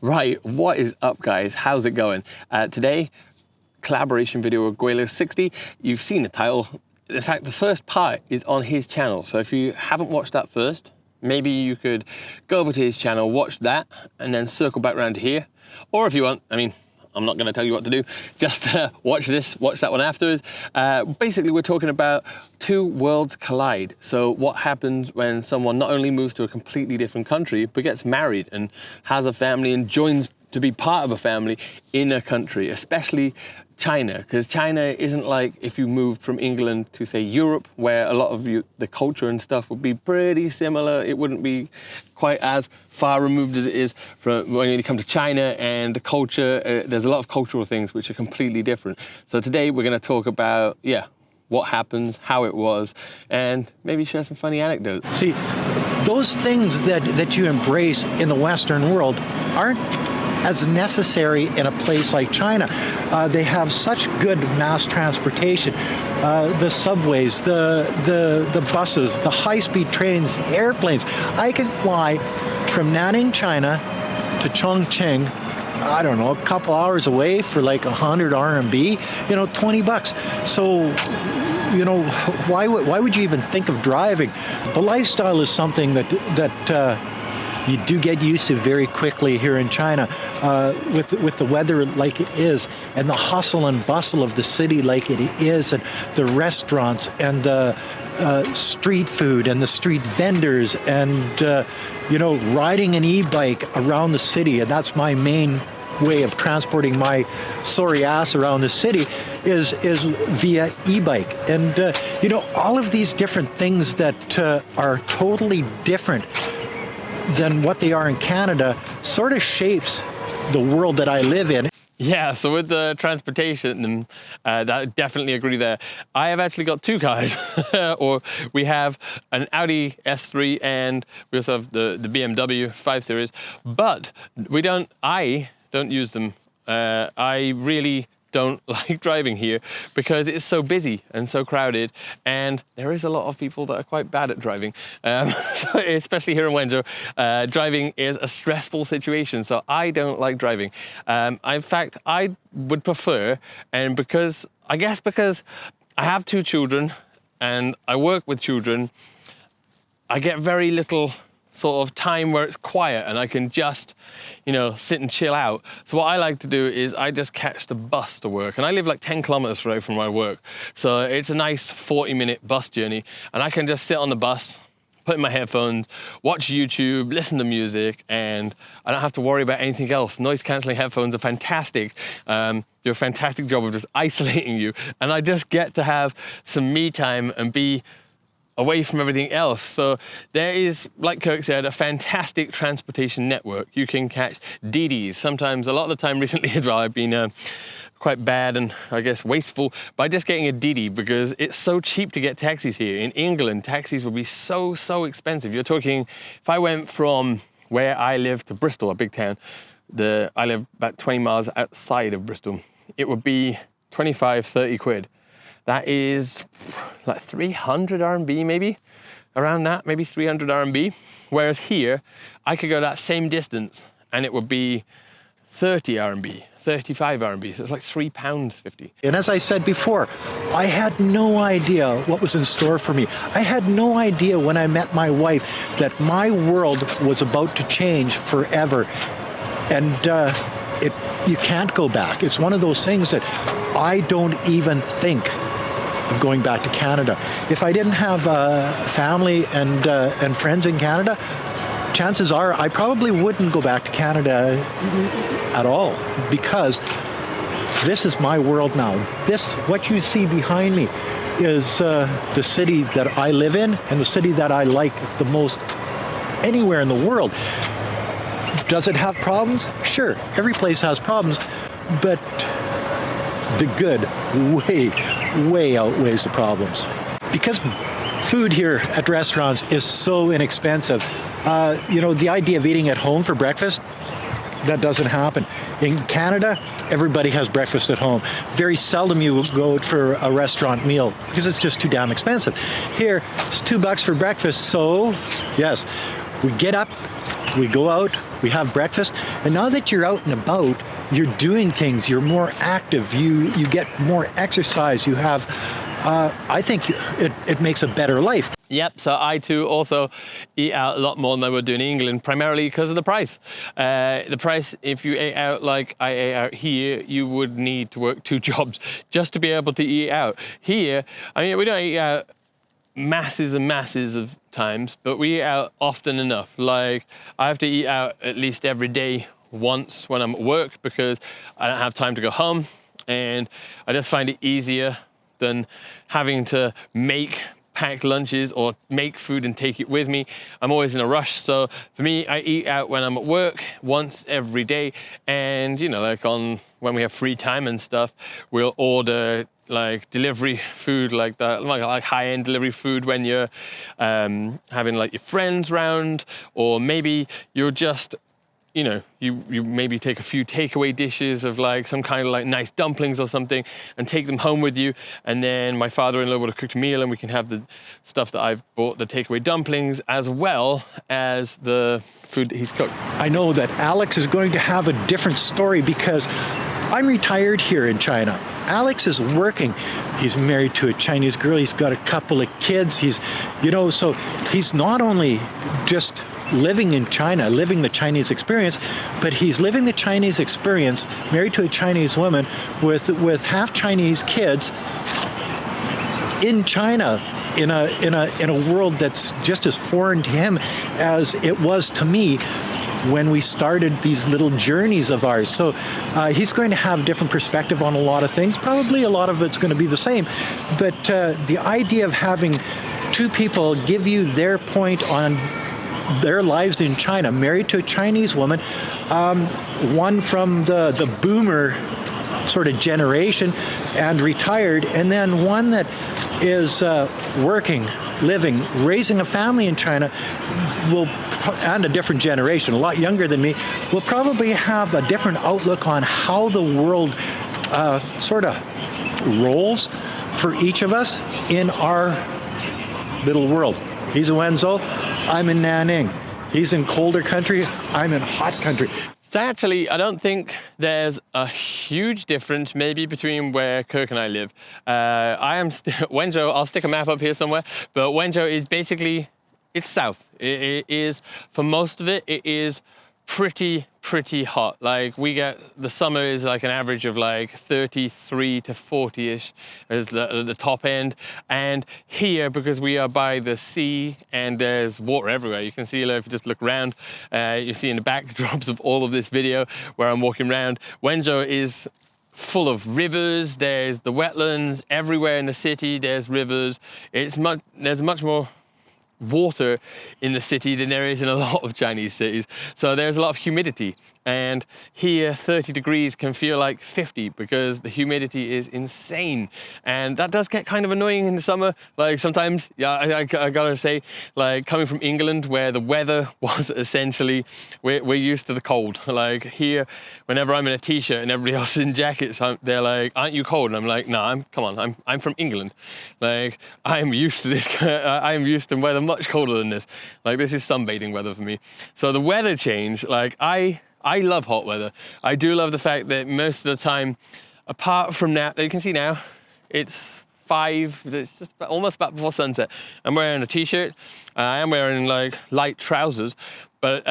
Right, what is up guys? How's it going? Today, collaboration video with Gweilo60. You've seen the title. In fact, the first part is on his channel. So if you haven't watched that first, maybe you could go over to his channel, watch that, and then circle back around to here. Or if you want, I'm not going to tell you what to do. Just watch that one afterwards. Basically, we're talking about two worlds collide. So what happens when someone not only moves to a completely different country, but gets married and has a family and joins to be part of a family in a country, especially China, because China isn't like if you moved from England to say Europe, where a lot of the culture and stuff would be pretty similar. It wouldn't be quite as far removed as it is from when you come to China, and the culture, there's a lot of cultural things which are completely different. So today we're going to talk about, what happens, how it was, and maybe share some funny anecdotes. See, those things that you embrace in the Western world aren't as necessary in a place like China. They have such good mass transportation, the subways, the buses, the high-speed trains, airplanes. I can fly from Nanning, China to Chongqing, I don't know, a couple hours away for like 100 RMB, $20. So, why would you even think of driving? The lifestyle is something that you do get used to very quickly here in China, with the weather like it is, and the hustle and bustle of the city like it is, and the restaurants and the street food and the street vendors, and riding an e-bike around the city. And that's my main way of transporting my sorry ass around the city is via e-bike. And all of these different things that are totally different than what they are in Canada sort of shapes the world that I live in. Yeah, so with the transportation, I definitely agree there. I have actually got two cars, or we have an Audi S3 and we also have the BMW 5 Series, but I don't use them. I really don't like driving here because it's so busy and so crowded, and there is a lot of people that are quite bad at driving. So especially here in Wenzhou, driving is a stressful situation, so I don't like driving. In fact, I would prefer, and because I have two children and I work with children, I get very little sort of time where it's quiet and I can just, sit and chill out. So what I like to do is I just catch the bus to work, and I live like 10 kilometers away from my work. So it's a nice 40-minute bus journey, and I can just sit on the bus, put in my headphones, watch YouTube, listen to music, and I don't have to worry about anything else. Noise cancelling headphones are fantastic. Do a fantastic job of just isolating you, and I just get to have some me time and be away from everything else. So there is, like Kirk said, a fantastic transportation network. You can catch DDs. Sometimes, a lot of the time recently as well, I've been quite bad and I guess wasteful by just getting a DD because it's so cheap to get taxis here. In England, taxis would be so expensive. You're talking, if I went from where I live to Bristol, a big town, I live about 20 miles outside of Bristol, it would be 25, 30 quid. That is like 300 RMB maybe, around that, maybe 300 RMB. Whereas here, I could go that same distance and it would be 30 RMB, 35 RMB, so it's like £3.50. And as I said before, I had no idea what was in store for me. I had no idea when I met my wife that my world was about to change forever. And you can't go back. It's one of those things that I don't even think of going back to Canada. If I didn't have family and friends in Canada, chances are I probably wouldn't go back to Canada at all, because this is my world now. What you see behind me is the city that I live in and the city that I like the most anywhere in the world. Does it have problems? Sure, every place has problems, but the good way outweighs the problems. Because food here at restaurants is so inexpensive, the idea of eating at home for breakfast, that doesn't happen. In Canada, everybody has breakfast at home. Very seldom you will go out for a restaurant meal because it's just too damn expensive. Here, it's $2 for breakfast, so yes, we get up, we go out, we have breakfast, and now that you're out and about, you're doing things, you're more active, you get more exercise, you have, I think it makes a better life. Yep, so I too also eat out a lot more than I would do in England, primarily because of the price. The price, if you ate out like I ate out here, you would need to work 2 jobs just to be able to eat out. Here, I mean, we don't eat out masses and masses of times, but we eat out often enough. Like, I have to eat out at least every day once when I'm at work because I don't have time to go home, and I just find it easier than having to make packed lunches or make food and take it with me. I'm always in a rush, so for me, I eat out when I'm at work once every day, and you know, like when we have free time and stuff, we'll order like delivery food like that, like high-end delivery food when you're having like your friends round, or maybe you're just, you know, you maybe take a few takeaway dishes of like some kind of like nice dumplings or something and take them home with you, and then my father-in-law would have cooked a meal and we can have the stuff that I've bought, the takeaway dumplings, as well as the food that he's cooked. I know that Alex is going to have a different story because I'm retired here in China. Alex is working. He's married to a Chinese girl. He's got a couple of kids. He's, you know, so he's not only just living in China, living the Chinese experience, but he's living the Chinese experience, married to a Chinese woman with half Chinese kids in China, in a world that's just as foreign to him as it was to me when we started these little journeys of ours. So he's going to have a different perspective on a lot of things. Probably a lot of it's going to be the same, but the idea of having 2 people give you their point on their lives in China, married to a Chinese woman, one from the boomer sort of generation and retired, and then one that is working, living, raising a family in China, and a different generation, a lot younger than me, will probably have a different outlook on how the world sort of rolls for each of us in our little world. He's in Wenzhou, I'm in Nanning. He's in colder country, I'm in hot country. So actually, I don't think there's a huge difference maybe between where Kirk and I live. I am Wenzhou, I'll stick a map up here somewhere, but Wenzhou is basically, it's south. It is, for most of it is pretty hot. Like, we get, the summer is like an average of like 33 to 40-ish as the top end. And here, because we are by the sea and there's water everywhere, you can see, if you just look around, you see in the backdrops of all of this video where I'm walking around, Wenzhou is full of rivers, there's the wetlands, everywhere in the city there's rivers. There's much more water in the city than there is in a lot of Chinese cities. So there's a lot of humidity. And here 30 degrees can feel like 50 because the humidity is insane. And that does get kind of annoying in the summer. Like sometimes, yeah, I gotta say, like coming from England where the weather was essentially, we're used to the cold. Like here, whenever I'm in a t-shirt and everybody else is in jackets, they're like, aren't you cold? And I'm like, no, come on, I'm from England. Like, I'm used to this, I'm used to weather much colder than this. Like, this is sunbathing weather for me. So the weather change, like I love hot weather. I do love the fact that most of the time, apart from now, you can see now, it's it's just almost about before sunset. I'm wearing a t-shirt, I am wearing like light trousers, but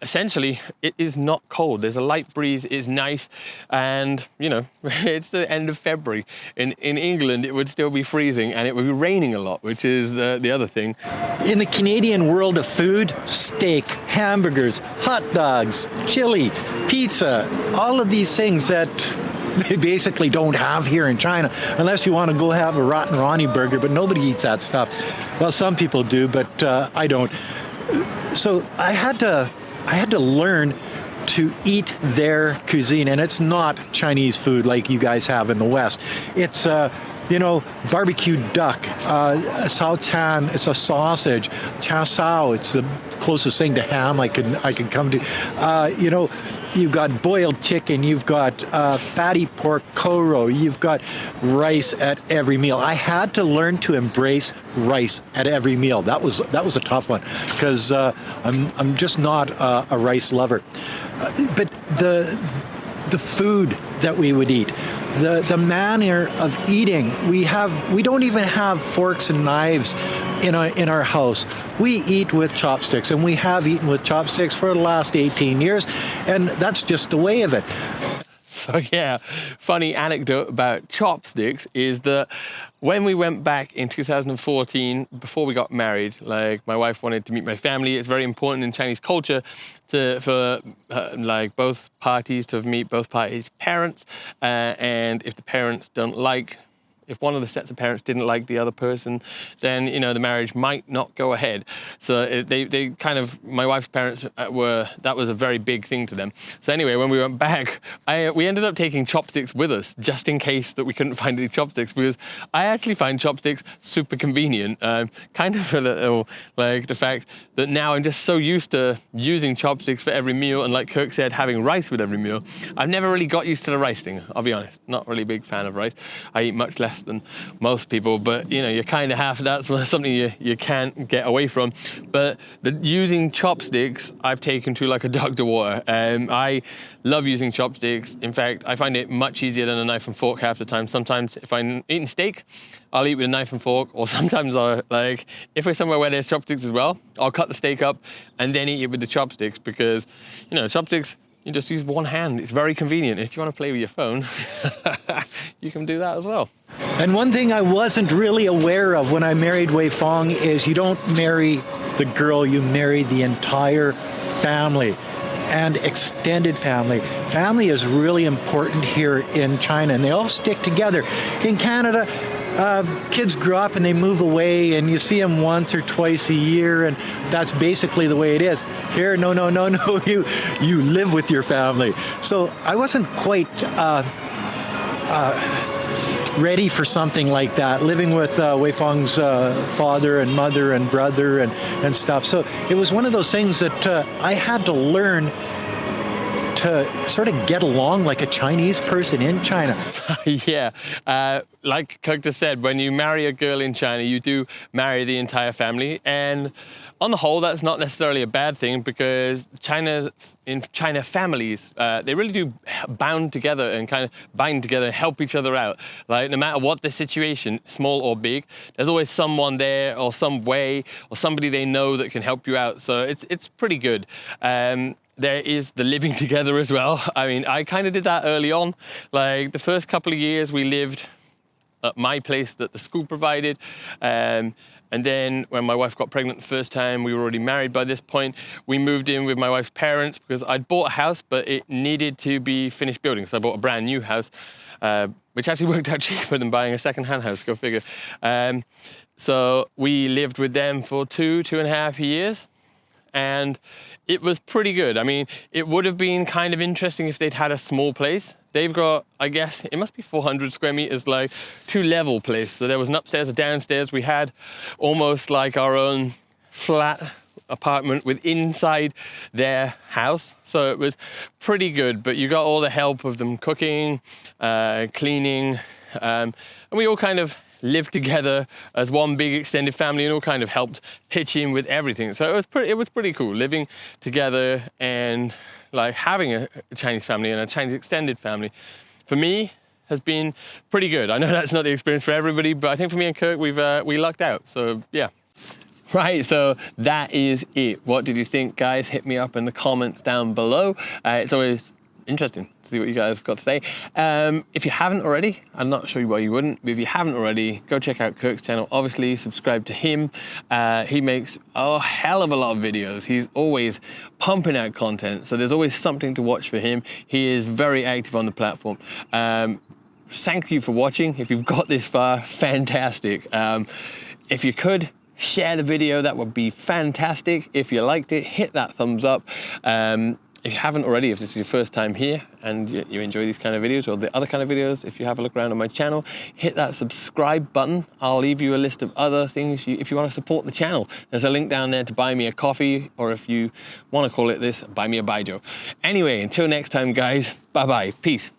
essentially it is not cold. There's a light breeze, it's nice, and you know, it's the end of February. In England, it would still be freezing and it would be raining a lot, which is the other thing. In the Canadian world of food, steak, hamburgers, hot dogs, chili, pizza, all of these things that they basically don't have here in China, unless you want to go have a Rotten Ronnie burger, but nobody eats that stuff. Well, some people do, but I don't. So I had to learn to eat their cuisine, and it's not Chinese food like you guys have in the West. It's you know, barbecued duck, sao tan, it's a sausage, cha sao, it's the closest thing to ham I can come to. You know, you've got boiled chicken, you've got fatty pork koro, you've got rice at every meal. I had to learn to embrace rice at every meal. That was a tough one because I'm just not a rice lover. But the food that we would eat, the manner of eating, we don't even have forks and knives in our house. We eat with chopsticks, and we have eaten with chopsticks for the last 18 years, and that's just the way of it. So yeah, funny anecdote about chopsticks is that when we went back in 2014, before we got married, like my wife wanted to meet my family. It's very important in Chinese culture for like both parties to meet both parties' parents, and if the parents don't like, if one of the sets of parents didn't like the other person, then, you know, the marriage might not go ahead. So they kind of, my wife's parents that was a very big thing to them. So anyway, when we went back, we ended up taking chopsticks with us, just in case that we couldn't find any chopsticks, because I actually find chopsticks super convenient. Kind of a little, like the fact that now I'm just so used to using chopsticks for every meal, and like Kirk said, having rice with every meal. I've never really got used to the rice thing, I'll be honest. Not really a big fan of rice. I eat much less than most people, but you know, you kind of have, that's something you can't get away from. But using chopsticks, I've taken to like a duck to water. I love using chopsticks. In fact, I find it much easier than a knife and fork half the time. Sometimes if I'm eating steak, I'll eat with a knife and fork, or sometimes like if we're somewhere where there's chopsticks as well, I'll cut the steak up and then eat it with the chopsticks, because, you know, chopsticks, you just use one hand. It's very convenient. If you want to play with your phone, you can do that as well. And one thing I wasn't really aware of when I married Wei Fong is you don't marry the girl, you marry the entire family and extended family. Family is really important here in China, and they all stick together. In Canada, kids grow up and they move away, and you see them once or twice a year, and that's basically the way it is. Here, no, you live with your family. So I wasn't quite ready for something like that, living with Wei Fong's father and mother and brother and stuff. So it was one of those things that I had to learn to sort of get along like a Chinese person in China. Yeah, like Kirk just said, when you marry a girl in China, you do marry the entire family, and on the whole, that's not necessarily a bad thing, because in China families, they really do bind together and help each other out. Like, no matter what the situation, small or big, there's always someone there, or some way, or somebody they know that can help you out. So it's pretty good. There is the living together as well. I mean, I kind of did that early on. Like, the first couple of years we lived at my place that the school provided. And then when my wife got pregnant the first time, we were already married by this point. We moved in with my wife's parents because I'd bought a house, but it needed to be finished building. So I bought a brand new house, which actually worked out cheaper than buying a second-hand house, go figure. So we lived with them for 2.5 years. And it was pretty good. I mean, it would have been kind of interesting if they'd had a small place. They've got, I guess, it must be 400 square meters, like 2-level place. So there was an upstairs, a downstairs. We had almost like our own flat apartment with inside their house. So it was pretty good, but you got all the help of them cooking, cleaning, and we all kind of lived together as one big extended family, and all kind of helped pitch in with everything. So it was pretty cool living together and like having a Chinese family and a Chinese extended family. For me, has been pretty good. I know that's not the experience for everybody, but I think for me and Kirk, we lucked out. So yeah. Right, so that is it. What did you think, guys? Hit me up in the comments down below. It's always interesting to see what you guys have got to say. If you haven't already, I'm not sure why you wouldn't, but if you haven't already, go check out Kirk's channel. Obviously, subscribe to him. He makes a hell of a lot of videos. He's always pumping out content, so there's always something to watch for him. He is very active on the platform. Thank you for watching. If you've got this far, fantastic. If you could, share the video, that would be fantastic. If you liked it, hit that thumbs up. If you haven't already, if this is your first time here and you enjoy these kind of videos or the other kind of videos, if you have a look around on my channel, hit that subscribe button. I'll leave you a list of other things if you want to support the channel. There's a link down there to buy me a coffee, or if you want to call it this, buy me a baijiu. Anyway, until next time, guys, bye-bye, peace.